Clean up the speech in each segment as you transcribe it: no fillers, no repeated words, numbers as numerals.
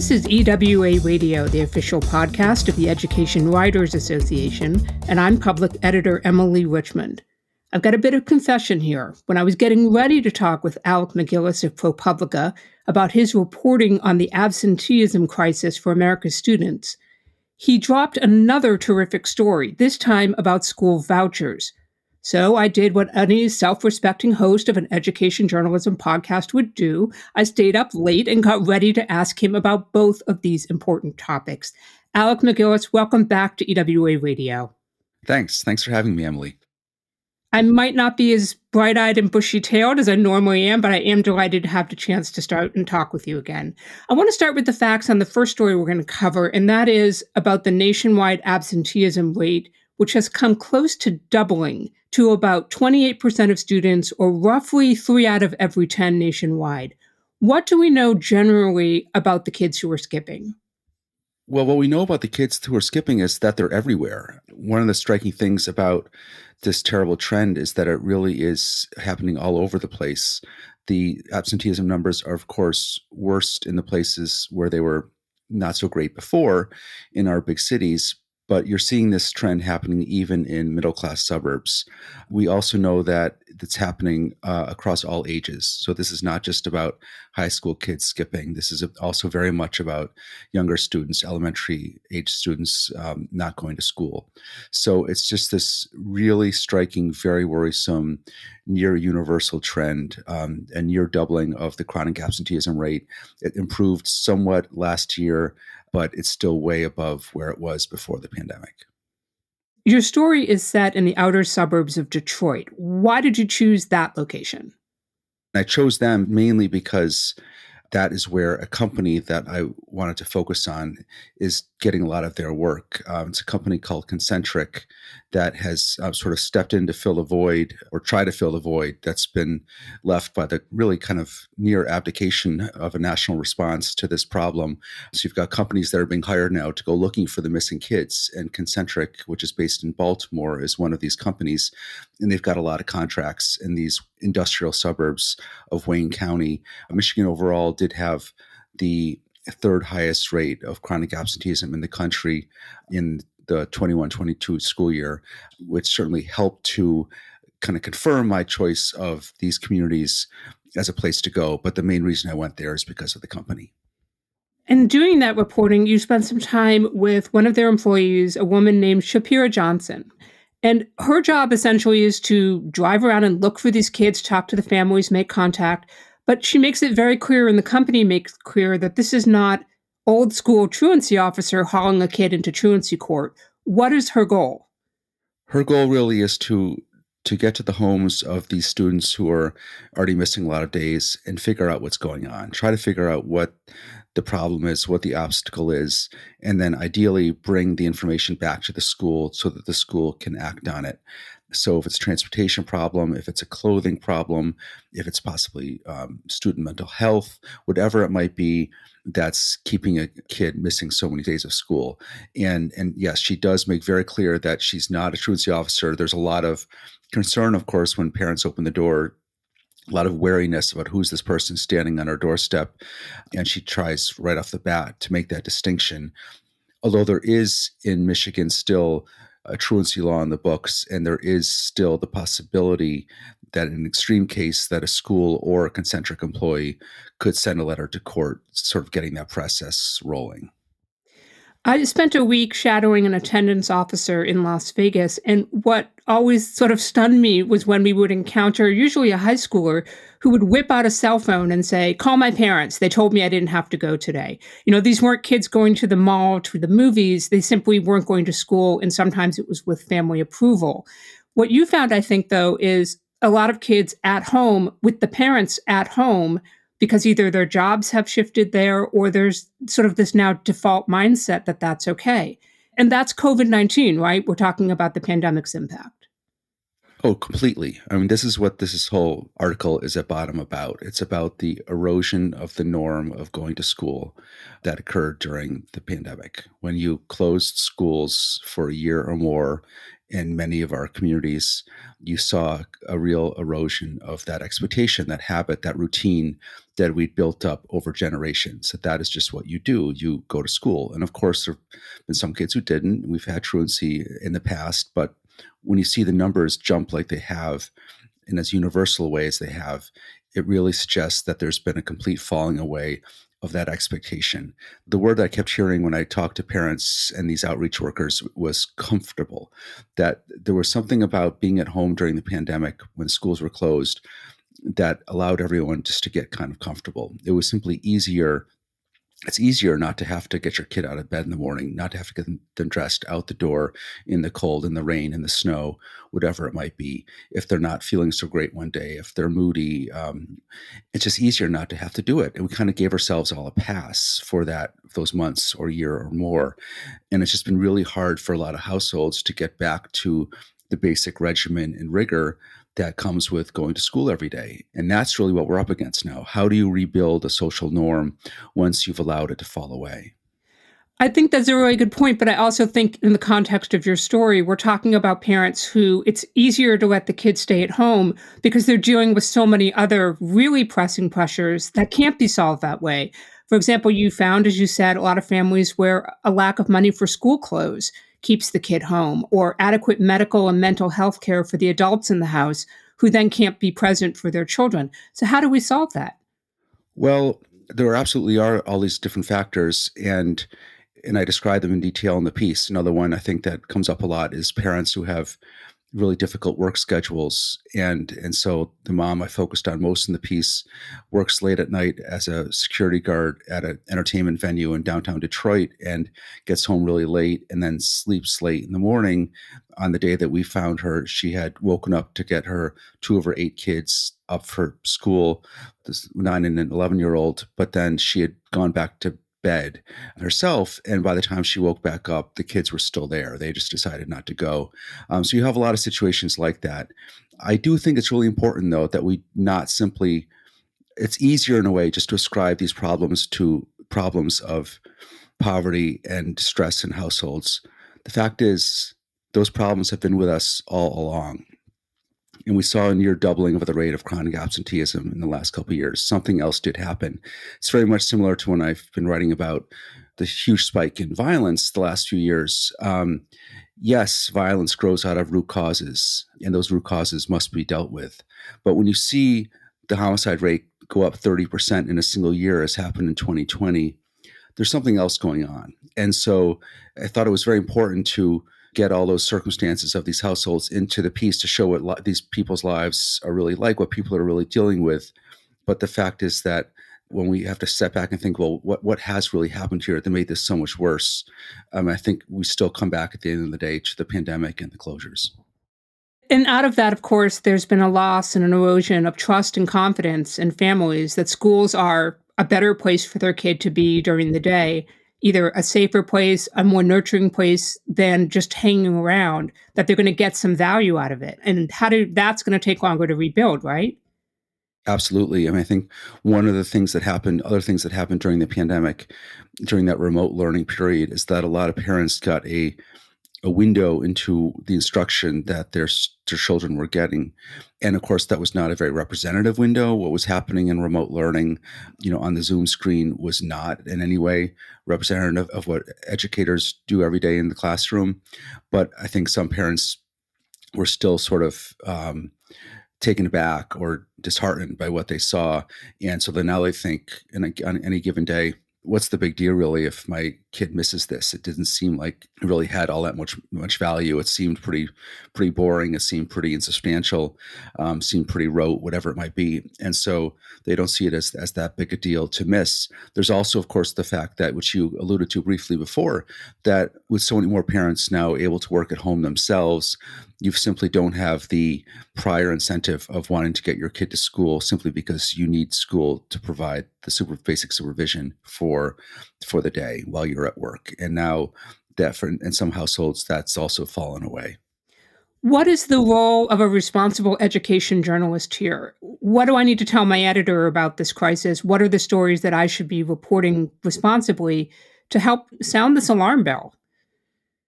This is EWA Radio, the official podcast of the Education Writers Association, and I'm public editor Emily Richmond. I've got a bit of confession here. When I was getting ready to talk with Alec MacGillis of ProPublica about his reporting on the absenteeism crisis for America's students, he dropped another terrific story, this time about school vouchers. So I did what any self-respecting host of an education journalism podcast would do. I stayed up late and got ready to ask him about both of these important topics. Alec MacGillis, welcome back to EWA Radio. Thanks for having me, Emily. I might not be as bright-eyed and bushy-tailed as I normally am, but I am delighted to have the chance to start and talk with you again. I want to start with the facts on the first story we're going to cover, and that is about the nationwide absenteeism rate, which has come close to doubling to about 28% of students, or roughly 3 out of every 10 nationwide. What do we know generally about the kids who are skipping? Well, what we know about the kids who are skipping is that they're everywhere. One of the striking things about this terrible trend is that it really is happening all over the place. The absenteeism numbers are, of course, worst in the places where they were not so great before in our big cities, but you're seeing this trend happening even in middle-class suburbs. We also know that it's happening across all ages. So this is not just about high school kids skipping. This is also very much about younger students, elementary age students not going to school. So it's just this really striking, very worrisome, near universal trend, and near doubling of the chronic absenteeism rate. It improved somewhat last year, but it's still way above where it was before the pandemic. Your story is set in the outer suburbs of Detroit. Why did you choose that location? I chose them mainly because that is where a company that I wanted to focus on is getting a lot of their work. It's a company called Concentric that has sort of stepped in to fill a void, or try to fill the void that's been left by the really kind of near abdication of a national response to this problem. So you've got companies that are being hired now to go looking for the missing kids, and Concentric, which is based in Baltimore, is one of these companies, and they've got a lot of contracts in these industrial suburbs of Wayne County. Michigan overall did have the third highest rate of chronic absenteeism in the country in the 21-22 school year, which certainly helped to kind of confirm my choice of these communities as a place to go. But the main reason I went there is because of the company. And doing that reporting, you spent some time with one of their employees, a woman named Shapira Johnson. And her job essentially is to drive around and look for these kids, talk to the families, make contact. But she makes it very clear, and the company makes clear, that this is not old school truancy officer hauling a kid into truancy court. What is her goal? Her goal really is to get to the homes of these students who are already missing a lot of days and figure out what's going on. Try to figure out what the problem is, what the obstacle is, and then ideally bring the information back to the school so that the school can act on it. So if it's a transportation problem, if it's a clothing problem, if it's possibly student mental health, whatever it might be that's keeping a kid missing so many days of school. And yes, she does make very clear that she's not a truancy officer. There's a lot of concern, of course, when parents open the door, a lot of wariness about who's this person standing on our doorstep. And she tries right off the bat to make that distinction. Although there is in Michigan still a truancy law in the books, and there is still the possibility that in an extreme case that a school or a Concentric employee could send a letter to court, sort of getting that process rolling. I spent a week shadowing an attendance officer in Las Vegas, and what always sort of stunned me was when we would encounter usually a high schooler who would whip out a cell phone and say, "Call my parents. They told me I didn't have to go today." These weren't kids going to the mall, to the movies. They simply weren't going to school, and sometimes it was with family approval. What you found, I think, though, is a lot of kids at home with the parents at home, because either their jobs have shifted there or there's sort of this now default mindset that that's okay. And that's COVID-19, right? We're talking about the pandemic's impact. Oh, completely. I mean, this is what this whole article is at bottom about. It's about the erosion of the norm of going to school that occurred during the pandemic. When you closed schools for a year or more in many of our communities, you saw a real erosion of that expectation, that habit, that routine that we'd built up over generations. That is just what you do. You go to school. And of course, there have been some kids who didn't. We've had truancy in the past, but when you see the numbers jump like they have in as universal ways they have, it really suggests that there's been a complete falling away of that expectation. The word I kept hearing when I talked to parents and these outreach workers was comfortable, that there was something about being at home during the pandemic when schools were closed that allowed everyone just to get kind of comfortable. It was simply easier. It's easier not to have to get your kid out of bed in the morning, not to have to get them dressed out the door in the cold, in the rain, in the snow, whatever it might be. If they're not feeling so great one day, if they're moody, it's just easier not to have to do it. And we kind of gave ourselves all a pass for those months or year or more. And it's just been really hard for a lot of households to get back to the basic regimen and rigor that comes with going to school every day. And that's really what we're up against now. How do you rebuild a social norm once you've allowed it to fall away? I think that's a really good point, but I also think in the context of your story, we're talking about parents who it's easier to let the kids stay at home because they're dealing with so many other really pressing pressures that can't be solved that way. For example, you found, as you said, a lot of families where a lack of money for school clothes keeps the kid home, or adequate medical and mental health care for the adults in the house who then can't be present for their children. So how do we solve that? Well, there absolutely are all these different factors, and I describe them in detail in the piece. Another one I think that comes up a lot is parents who have really difficult work schedules. And so the mom I focused on most in the piece works late at night as a security guard at an entertainment venue in downtown Detroit and gets home really late and then sleeps late in the morning. On the day that we found her, she had woken up to get her two of her eight kids up for school, this 9 and an 11-year-old, but then she had gone back to bed herself. And by the time she woke back up, the kids were still there. They just decided not to go. So you have a lot of situations like that. I do think it's really important, though, that we not simply, it's easier in a way just to ascribe these problems to problems of poverty and stress in households. The fact is, those problems have been with us all along. And we saw a near doubling of the rate of chronic absenteeism in the last couple of years. Something else did happen. It's very much similar to when I've been writing about the huge spike in violence the last few years. Yes, violence grows out of root causes, and those root causes must be dealt with. But when you see the homicide rate go up 30% in a single year, as happened in 2020, there's something else going on. And so I thought it was very important to get all those circumstances of these households into the piece to show what these people's lives are really like, what people are really dealing with. But the fact is that when we have to step back and think, well, what has really happened here that made this so much worse? I think we still come back at the end of the day to the pandemic and the closures. And out of that, of course, there's been a loss and an erosion of trust and confidence in families that schools are a better place for their kid to be during the day, either a safer place, a more nurturing place than just hanging around, that they're going to get some value out of it. And that's going to take longer to rebuild, right? Absolutely. I mean, I think one of the things that happened, other things that happened during the pandemic, during that remote learning period, is that a lot of parents got a window into the instruction that their children were getting. And of course, that was not a very representative window. What was happening in remote learning, on the Zoom screen was not in any way representative of what educators do every day in the classroom. But I think some parents were still sort of taken aback or disheartened by what they saw. And so then now they think on any given day, what's the big deal really if my kid misses this? It didn't seem like it really had all that much value. It seemed pretty boring. It seemed pretty insubstantial. Seemed pretty rote, whatever it might be. And so they don't see it as that big a deal to miss. There's also, of course, the fact that, which you alluded to briefly before, that with so many more parents now able to work at home themselves, you simply don't have the prior incentive of wanting to get your kid to school simply because you need school to provide the basic supervision for the day while you're at work. And now that in some households, that's also fallen away. What is the role of a responsible education journalist here? What do I need to tell my editor about this crisis? What are the stories that I should be reporting responsibly to help sound this alarm bell?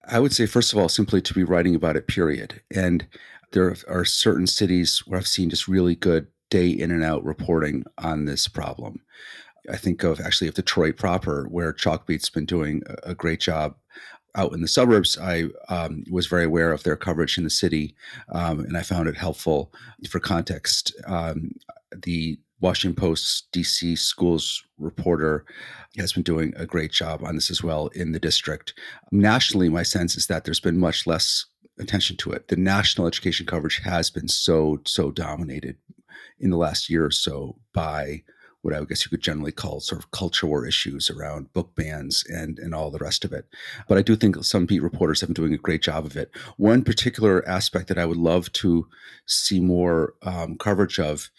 I would say, first of all, simply to be writing about it, period. And there are certain cities where I've seen just really good day in and out reporting on this problem. I think of Detroit proper, where Chalkbeat's been doing a great job. Out in the suburbs, I was very aware of their coverage in the city, and I found it helpful for context. The Washington Post's DC schools reporter has been doing a great job on this as well in the district. Nationally, my sense is that there's been much less attention to it. The national education coverage has been so dominated in the last year or so by what I guess you could generally call sort of culture war issues around book bans and all the rest of it. But I do think some beat reporters have been doing a great job of it. One particular aspect that I would love to see more coverage of,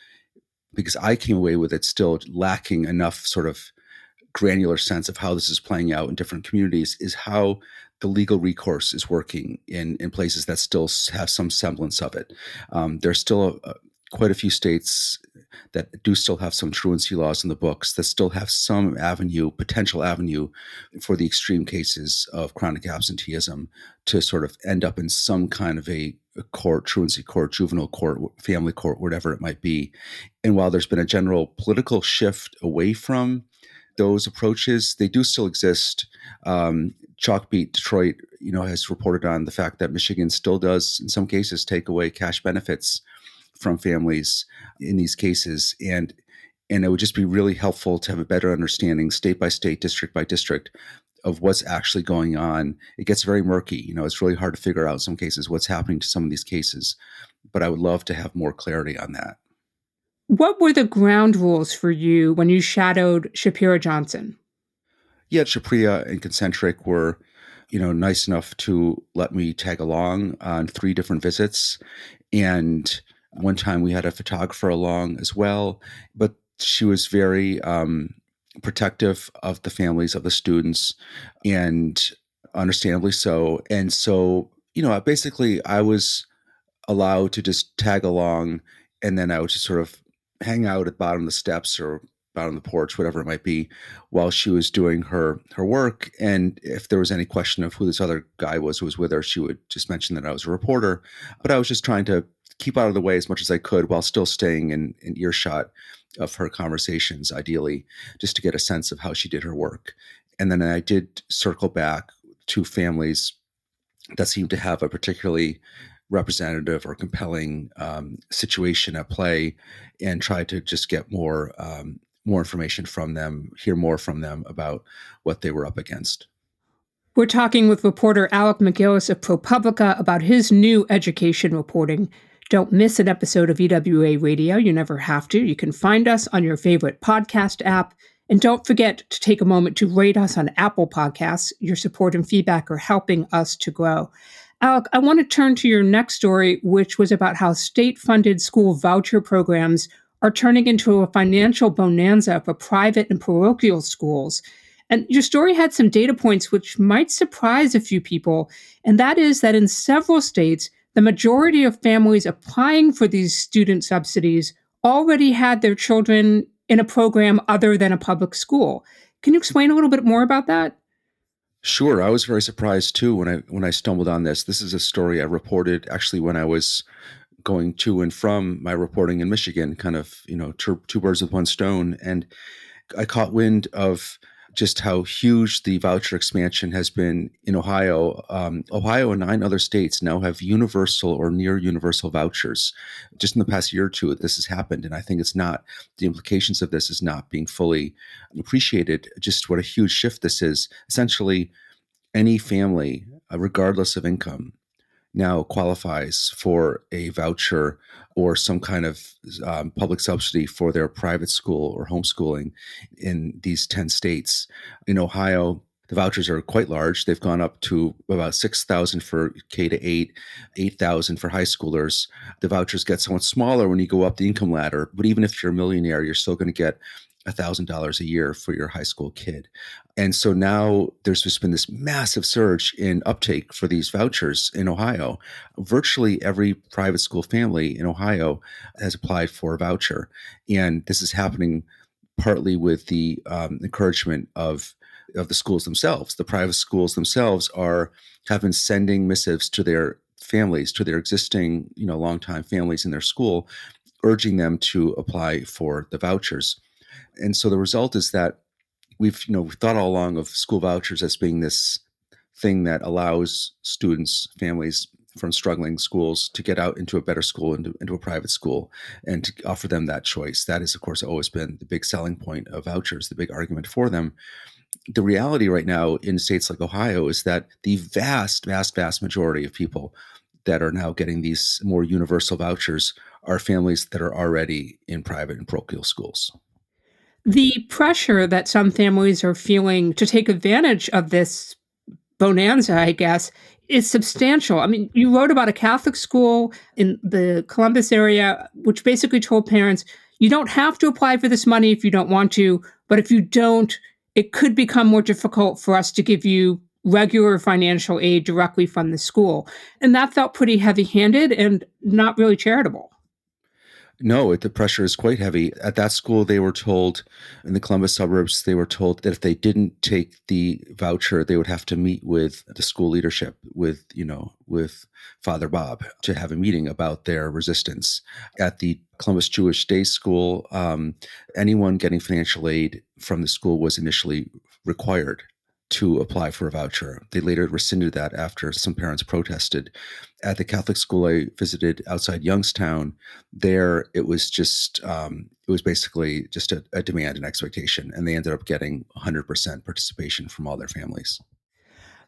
because I came away with it still lacking enough sort of granular sense of how this is playing out in different communities, is how the legal recourse is working in places that still have some semblance of it. There's still quite a few states that do still have some truancy laws in the books, that still have some potential avenue for the extreme cases of chronic absenteeism to sort of end up in some kind of a court, truancy court, juvenile court, family court, whatever it might be. And while there's been a general political shift away from those approaches, they do still exist. Chalkbeat Detroit, has reported on the fact that Michigan still does, in some cases, take away cash benefits from families in these cases. And it would just be really helpful to have a better understanding, state by state, district by district, of what's actually going on. It gets very murky. It's really hard to figure out in some cases what's happening to some of these cases. But I would love to have more clarity on that. What were the ground rules for you when you shadowed Shapira Johnson? Yeah, Shapira and Concentric were, nice enough to let me tag along on 3 different visits. And one time we had a photographer along as well, but she was very protective of the families of the students, and understandably so. And so, basically I was allowed to just tag along, and then I would just sort of hang out at the bottom of the steps or bottom of the porch, whatever it might be, while she was doing her work. And if there was any question of who this other guy was who was with her, she would just mention that I was a reporter. But I was just trying to keep out of the way as much as I could while still staying in earshot of her conversations, ideally, just to get a sense of how she did her work. And then I did circle back to families that seemed to have a particularly representative or compelling situation at play, and try to just get more information from them, hear more from them about what they were up against. We're talking with reporter Alec MacGillis of ProPublica about his new education reporting. Don't miss an episode of EWA Radio. You never have to. You can find us on your favorite podcast app. And don't forget to take a moment to rate us on Apple Podcasts. Your support and feedback are helping us to grow. Alec, I want to turn to your next story, which was about how state-funded school voucher programs are turning into a financial bonanza for private and parochial schools. And your story had some data points which might surprise a few people, and that is that in several states, the majority of families applying for these student subsidies already had their children in a program other than a public school. Can you explain a little bit more about that? Sure. I was very surprised too when I stumbled on this. This is a story I reported actually when I was going to and from my reporting in Michigan, kind of, two birds with one stone. And I caught wind of just how huge the voucher expansion has been in Ohio. Ohio and 9 other states now have universal or near universal vouchers. Just in the past year or two, this has happened. And I think the implications of this is not being fully appreciated, just what a huge shift this is. Essentially, any family, regardless of income, now qualifies for a voucher or some kind of public subsidy for their private school or homeschooling in these 10 states. In Ohio, the vouchers are quite large. They've gone up to about $6,000 for K to 8, $8,000 for high schoolers. The vouchers get somewhat smaller when you go up the income ladder, but even if you're a millionaire, you're still going to get $1,000 a year for your high school kid. And so now there's just been this massive surge in uptake for these vouchers in Ohio. Virtually every private school family in Ohio has applied for a voucher. And this is happening partly with the encouragement of the schools themselves. The private schools themselves have been sending missives to their families, to their existing, longtime families in their school, urging them to apply for the vouchers. And so the result is that we've thought all along of school vouchers as being this thing that allows students, families from struggling schools to get out into a better school, into a private school, and to offer them that choice. That has, of course, always been the big selling point of vouchers, the big argument for them. The reality right now in states like Ohio is that the vast, vast, vast majority of people that are now getting these more universal vouchers are families that are already in private and parochial schools. The pressure that some families are feeling to take advantage of this bonanza, I guess, is substantial. I mean, you wrote about a Catholic school in the Columbus area, which basically told parents, you don't have to apply for this money if you don't want to, but if you don't, it could become more difficult for us to give you regular financial aid directly from the school. And that felt pretty heavy-handed and not really charitable. No, the pressure is quite heavy. At that school, they were told, in the Columbus suburbs, they were told that if they didn't take the voucher, they would have to meet with the school leadership, with Father Bob, to have a meeting about their resistance. At the Columbus Jewish Day School, anyone getting financial aid from the school was initially required to apply for a voucher. They later rescinded that after some parents protested. At the Catholic school I visited outside Youngstown, there it was basically just a demand and expectation, and they ended up getting 100% participation from all their families.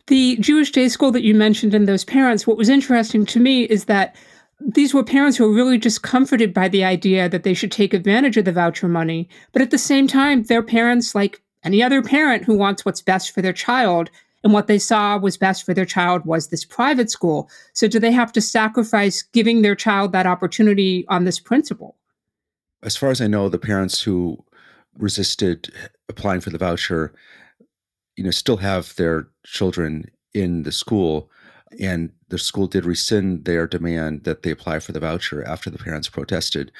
The Jewish day school that you mentioned and those parents, what was interesting to me is that these were parents who were really just comforted by the idea that they should take advantage of the voucher money. But at the same time, they're parents like any other parent who wants what's best for their child. And what they saw was best for their child was this private school. So do they have to sacrifice giving their child that opportunity on this principle? As far as I know, the parents who resisted applying for the voucher, still have their children in the school, and the school did rescind their demand that they apply for the voucher after the parents protested.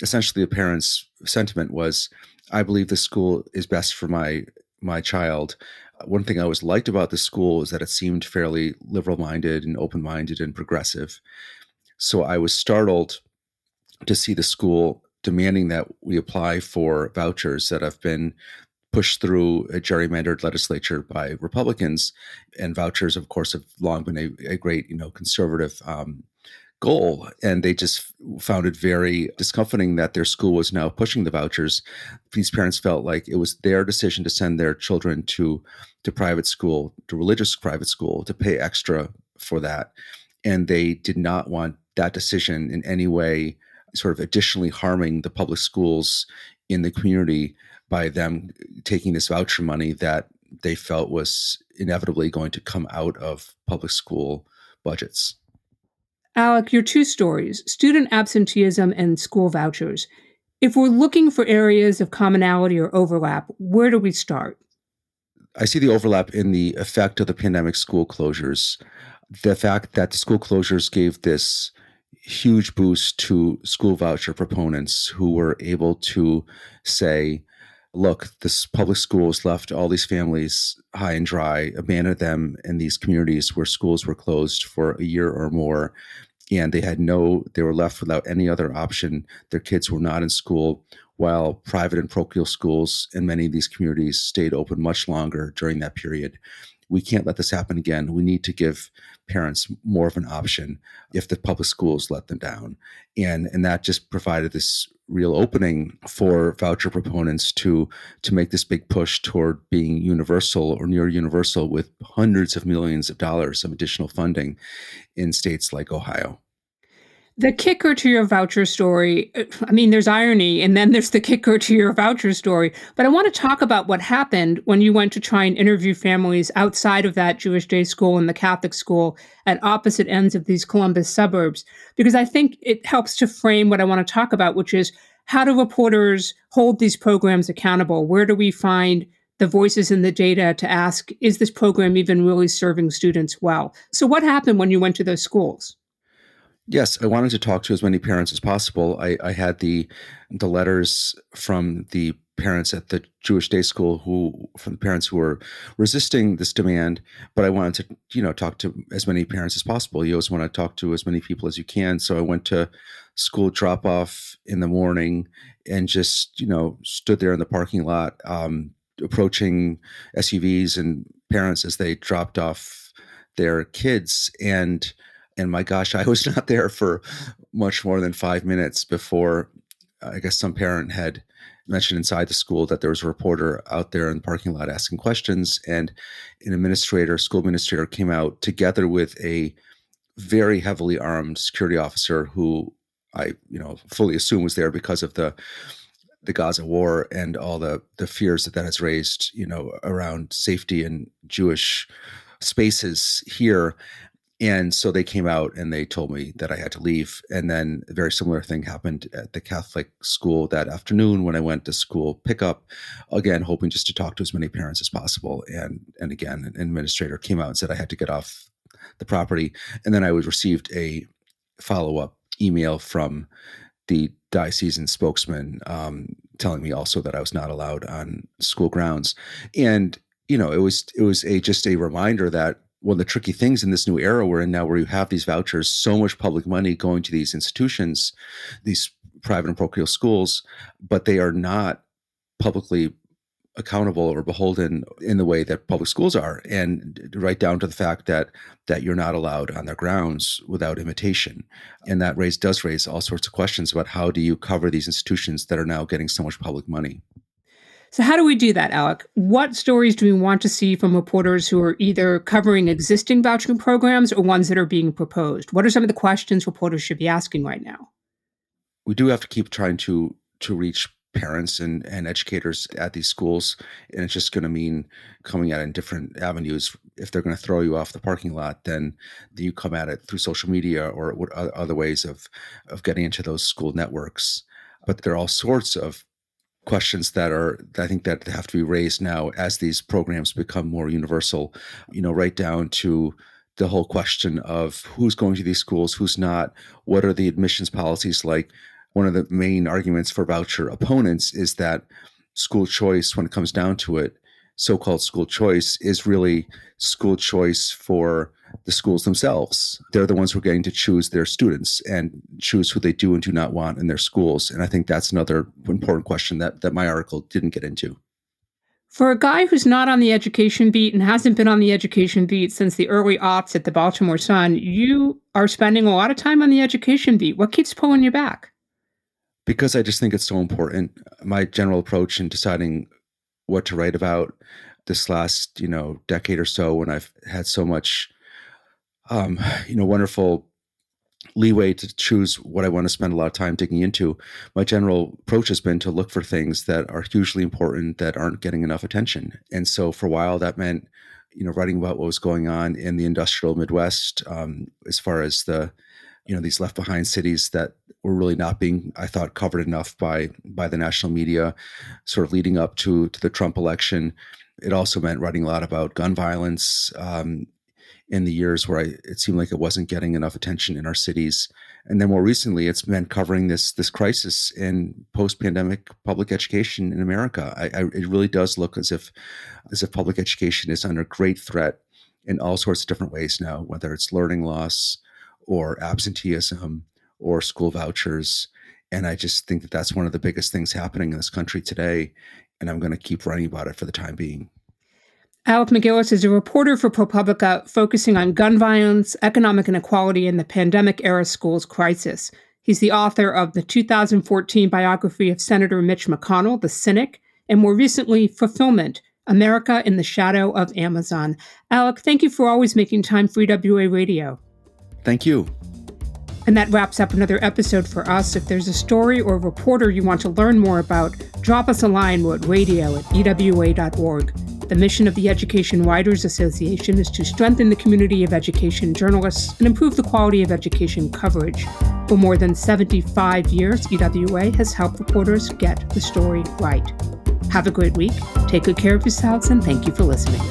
Essentially, the parents' sentiment was, I believe the school is best for my child. One thing I always liked about the school is that it seemed fairly liberal-minded and open-minded and progressive. So I was startled to see the school demanding that we apply for vouchers that have been pushed through a gerrymandered legislature by Republicans. And vouchers, of course, have long been a great, conservative goal. And they just found it very discomforting that their school was now pushing the vouchers. These parents felt like it was their decision to send their children to private school, to religious private school, to pay extra for that. And they did not want that decision in any way sort of additionally harming the public schools in the community by them taking this voucher money that they felt was inevitably going to come out of public school budgets. Alec, your two stories, student absenteeism and school vouchers. If we're looking for areas of commonality or overlap, where do we start? I see the overlap in the effect of the pandemic school closures. The fact that the school closures gave this huge boost to school voucher proponents who were able to say, look, this public schools left all these families high and dry, abandoned them in these communities where schools were closed for a year or more. And they were left without any other option. Their kids were not in school, while private and parochial schools in many of these communities stayed open much longer during that period. We can't let this happen again. We need to give parents more of an option if the public schools let them down. And that just provided this real opening for voucher proponents to make this big push toward being universal or near universal with hundreds of millions of dollars of additional funding in states like Ohio. The kicker to your voucher story, I mean, there's irony, and then there's the kicker to your voucher story. But I want to talk about what happened when you went to try and interview families outside of that Jewish day school and the Catholic school at opposite ends of these Columbus suburbs, because I think it helps to frame what I want to talk about, which is How do reporters hold these programs accountable? Where do we find the voices in the data to ask, is this program even really serving students well? So what happened when you went to those schools? Yes, I wanted to talk to as many parents as possible. I had the letters from the parents at the Jewish day school from the parents who were resisting this demand, but I wanted to, talk to as many parents as possible. You always want to talk to as many people as you can. So I went to school drop off in the morning and just, stood there in the parking lot, approaching SUVs and parents as they dropped off their kids. And my gosh, I was not there for much more than 5 minutes before I guess some parent had mentioned inside the school that there was a reporter out there in the parking lot asking questions. And an school administrator came out together with a very heavily armed security officer who I, fully assume was there because of the Gaza war and all the fears that has raised, around safety in Jewish spaces here. And so they came out and they told me that I had to leave. And then a very similar thing happened at the Catholic school that afternoon when I went to school pickup, again, hoping just to talk to as many parents as possible. And again, an administrator came out and said I had to get off the property. And then I received a follow-up email from the diocesan spokesman telling me also that I was not allowed on school grounds. And, it was just a reminder that one of the tricky things in this new era we're in now, where you have these vouchers, so much public money going to these institutions, these private and parochial schools, but they are not publicly accountable or beholden in the way that public schools are, and right down to the fact that you're not allowed on their grounds without invitation. And that does raise all sorts of questions about how do you cover these institutions that are now getting so much public money. So how do we do that, Alec? What stories do we want to see from reporters who are either covering existing vouchering programs or ones that are being proposed? What are some of the questions reporters should be asking right now? We do have to keep trying to reach parents and educators at these schools, and it's just going to mean coming at it in different avenues. If they're going to throw you off the parking lot, then you come at it through social media or other ways of getting into those school networks. But there are all sorts of questions that I think that have to be raised now as these programs become more universal, right down to the whole question of who's going to these schools, who's not, what are the admissions policies like. One of the main arguments for voucher opponents is that school choice, when it comes down to it, so-called school choice is really school choice for the schools themselves. They're the ones who are getting to choose their students and choose who they do and do not want in their schools. And I think that's another important question that my article didn't get into. For a guy who's not on the education beat and hasn't been on the education beat since the early aughts at the Baltimore Sun, you are spending a lot of time on the education beat. What keeps pulling you back? Because I just think it's so important. My general approach in deciding what to write about this last, decade or so, when I've had so much, wonderful leeway to choose what I want to spend a lot of time digging into, my general approach has been to look for things that are hugely important that aren't getting enough attention. And so for a while that meant, writing about what was going on in the industrial Midwest, as far as these left behind cities that were really not being, I thought, covered enough by the national media, sort of leading up to the Trump election. It also meant writing a lot about gun violence in the years where it seemed like it wasn't getting enough attention in our cities. And then more recently, it's meant covering this crisis in post-pandemic public education in America. It really does look as if public education is under great threat in all sorts of different ways now, whether it's learning loss or absenteeism or school vouchers. And I just think that that's one of the biggest things happening in this country today. And I'm going to keep writing about it for the time being. Alec MacGillis is a reporter for ProPublica focusing on gun violence, economic inequality, and the pandemic-era schools crisis. He's the author of the 2014 biography of Senator Mitch McConnell, The Cynic, and more recently, Fulfillment, America in the Shadow of Amazon. Alec, thank you for always making time for EWA Radio. Thank you. And that wraps up another episode for us. If there's a story or reporter you want to learn more about, drop us a line. We're at radio@ewa.org. The mission of the Education Writers Association is to strengthen the community of education journalists and improve the quality of education coverage. For more than 75 years, EWA has helped reporters get the story right. Have a great week, take good care of yourselves, and thank you for listening.